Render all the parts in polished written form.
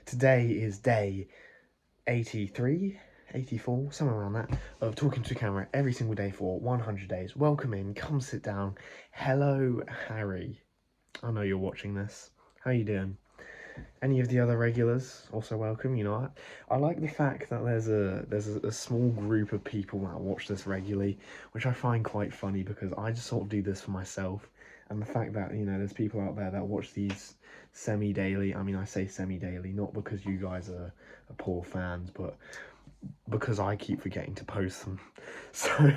Today is day 83, 84, somewhere around that, of talking to camera every single day for 100 days. Welcome in, come sit down. Hello, Harry. I know you're watching this. How you doing? Any of the other regulars also welcome. I like the fact that there's a small group of people that watch this regularly, which I find quite funny because I just sort of do this for myself. And the fact that, there's people out there that watch these semi-daily. I mean, I say semi-daily, not because you guys are poor fans, but because I keep forgetting to post them. So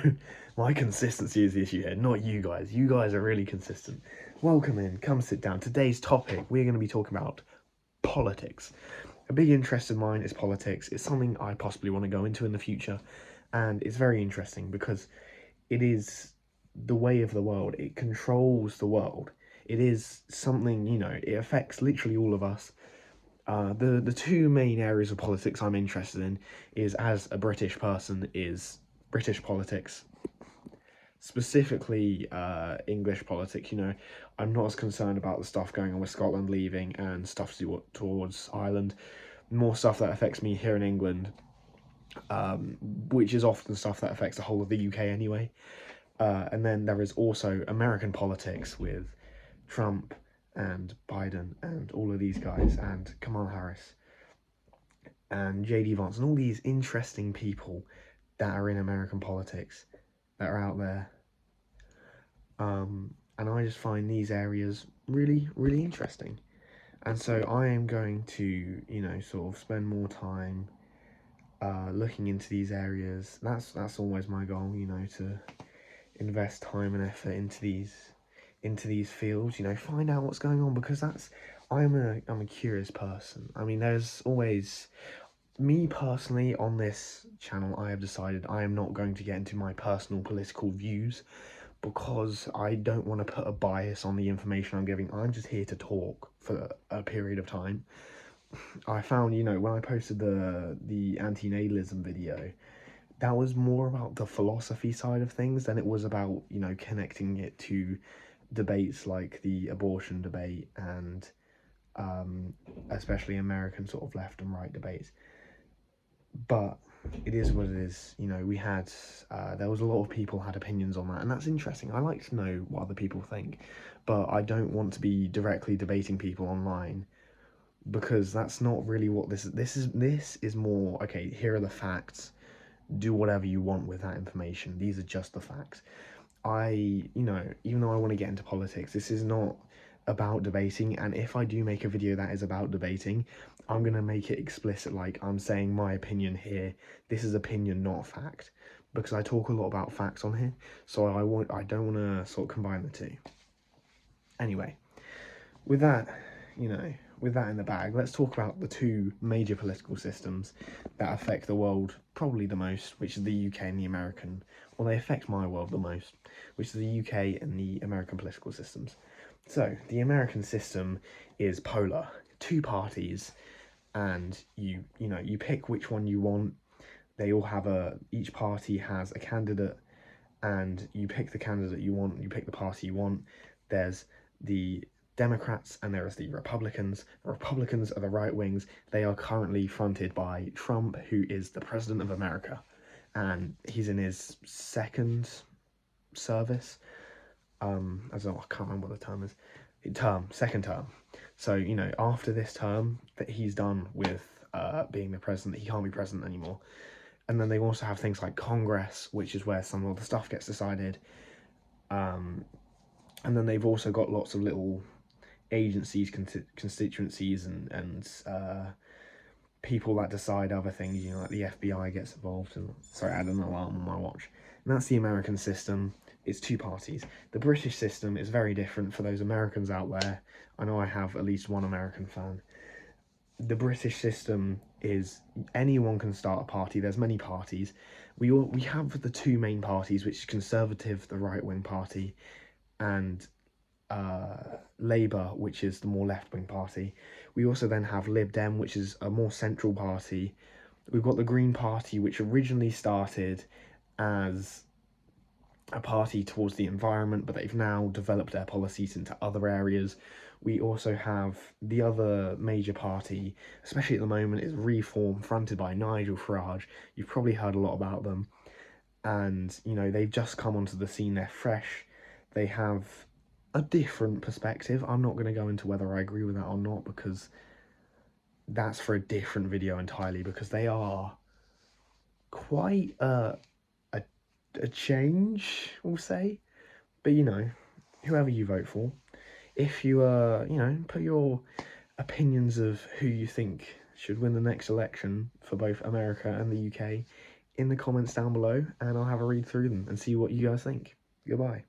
my consistency is the issue here, not you guys. You guys are really consistent. Welcome in, come sit down. Today's topic, we're going to be talking about politics. A big interest of mine is politics. It's something I possibly want to go into in the future, and it's very interesting because it is the way of the world. It controls the world. It is something, it affects literally all of us. The two main areas of politics I'm interested in is, as a British person, is British politics, specifically English politics. I'm not as concerned about the stuff going on with Scotland leaving and stuff towards Ireland. More stuff that affects me here in England, which is often stuff that affects the whole of the UK anyway. And then there is also American politics with Trump and Biden and all of these guys and Kamala Harris and JD Vance and all these interesting people that are in American politics that are out there. And I just find these areas really, really interesting. And so I am going to, sort of spend more time looking into these areas. That's always my goal, to invest time and effort into these fields, find out what's going on, because I'm a curious person. I mean, there's always me personally on this channel. I have decided I am not going to get into my personal political views because I don't want to put a bias on the information I'm giving. I'm just here to talk for a period of time. I found, when I posted the anti-natalism video, that was more about the philosophy side of things than it was about, connecting it to debates like the abortion debate and especially American sort of left and right debates. But it is what it is. We had there was a lot of people had opinions on that, and that's interesting. I like to know what other people think, but I don't want to be directly debating people online, because that's not really what this is. This is more, okay, here are the facts, do whatever you want with that information. These are just the facts. Even though I want to get into politics, this is not about debating. And if I do make a video that is about debating, I'm going to make it explicit, like I'm saying my opinion here. This is opinion, not fact, because I talk a lot about facts on here. So I don't want to sort of combine the two. Anyway, with that in the bag, let's talk about the two major political systems that affect the world probably the most, which is the UK and the American. Well, they affect my world the most, which is the UK and the American political systems. So, the American system is polar, two parties, and you pick which one you want. They all have each party has a candidate, and you pick the candidate you want, you pick the party you want. There's the Democrats and there is the Republicans. The Republicans are the right wings. They are currently fronted by Trump, who is the president of America, and he's in his second service. I can't remember what the term is. Second term. So, after this term that he's done with being the president, he can't be president anymore. And then they also have things like Congress, which is where some of the stuff gets decided. And then they've also got lots of little agencies, constituencies, and people that decide other things, like the FBI gets involved. And sorry, I had an alarm on my watch. And that's the American system. It's two parties. The British system is very different for those Americans out there. I know I have at least one American fan. The British system is anyone can start a party. There's many parties. We have the two main parties, which is Conservative, the right-wing party, and Labour, which is the more left-wing party. We also then have Lib Dem, which is a more central party. We've got the Green Party, which originally started as a party towards the environment, but they've now developed their policies into other areas. We also have the other major party, especially at the moment, is Reform, fronted by Nigel Farage. You've probably heard a lot about them. And, you know, they've just come onto the scene, they're fresh. They have a different perspective. I'm not going to go into whether I agree with that or not, because that's for a different video entirely, because they are quite a change, we'll say. But, you know, whoever you vote for, if you, you know, put your opinions of who you think should win the next election for both America and the UK in the comments down below, and I'll have a read through them and see what you guys think. Goodbye.